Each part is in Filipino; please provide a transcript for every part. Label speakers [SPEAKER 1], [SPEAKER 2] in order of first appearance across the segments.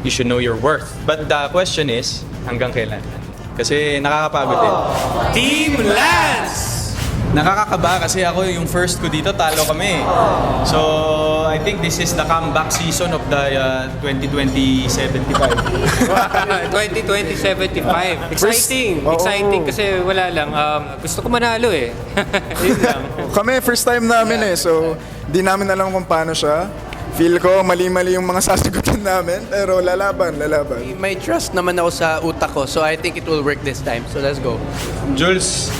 [SPEAKER 1] you should know your worth. But the question is, hanggang kailan? Kasi nakakapagod din.
[SPEAKER 2] Team Lance!
[SPEAKER 1] Nakakakaba kasi ako yung first ko dito, talo kami. So, I think this is the comeback season of the 2020-75.
[SPEAKER 2] 2020-75. Exciting! Exciting kasi wala lang. Gusto ko manalo eh. Yun lang.
[SPEAKER 3] Kami, first time namin so di namin alam kung paano siya. Feel ko mali-mali yung mga sasagutin namin, pero lalaban.
[SPEAKER 4] May trust naman ako sa utak ko, so I think it will work this time. So let's go.
[SPEAKER 1] Jules,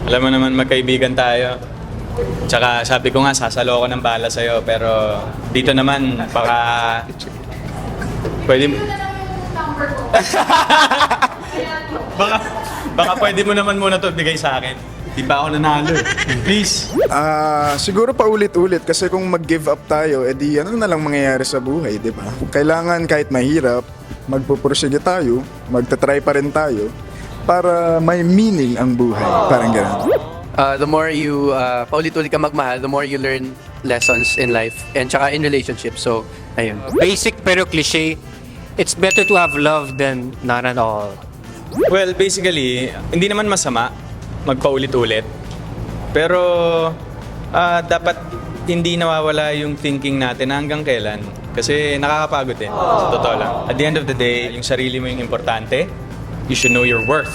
[SPEAKER 1] alam mo naman magkaibigan tayo. Tsaka sabi ko nga, sasalo ko ng bala sa'yo. Pero dito naman, baka... Pwede... baka pwede mo naman muna to bigay sa akin. Di pa ako nanalo. Please.
[SPEAKER 3] Siguro pa ulit-ulit kasi kung mag-give up tayo, edi ano na lang mangyayari sa buhay, di ba? Kailangan kahit mahirap, magpupursige tayo, magta-try pa rin tayo para may meaning ang buhay. Parang gano'n.
[SPEAKER 4] The more you paulit-ulit ka magmahal, the more you learn lessons in life and tsaka in relationships. So, ayun.
[SPEAKER 2] Basic pero cliche. It's better to have love than none at all.
[SPEAKER 1] Well, basically, hindi naman masama magpaulit-ulit. Pero dapat hindi nawawala yung thinking natin hanggang kailan. Kasi nakakapagod din. Sa totoo lang. At the end of the day, yung sarili mo yung importante. You should know your worth.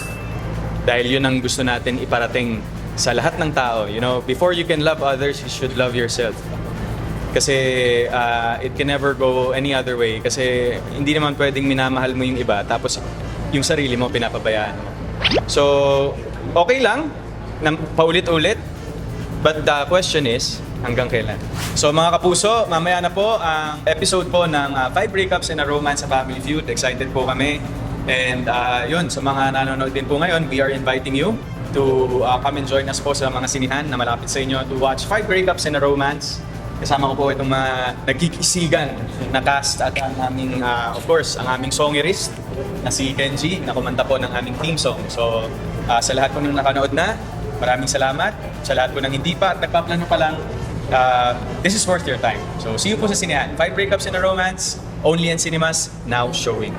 [SPEAKER 1] Dahil yun ang gusto natin iparating sa lahat ng tao. You know, before you can love others, you should love yourself. Kasi it can never go any other way. Kasi hindi naman pwedeng minamahal mo yung iba tapos yung sarili mo pinapabayaan mo. So, okay lang na paulit-ulit. But the question is, hanggang kailan? So mga kapuso, mamaya na po ang episode po ng 5 Breakups in a Romance sa Family Feud. Excited po kami. And yun, sa mga nanonood din po ngayon, we are inviting you to come and join us po sa mga sinihan na malapit sa inyo to watch 5 Breakups in a Romance. Kasama ko po itong mga nagkikisigan na cast at ang aming, of course, ang aming songirist na si Kenji, na kumanta po ng aming theme song. So sa lahat po ng nakanood na, maraming salamat. Sa lahat po ng hindi pa at nagpaplano pa lang, this is worth your time. So see you po sa sinihan. 5 Breakups in a Romance, only in cinemas, now showing.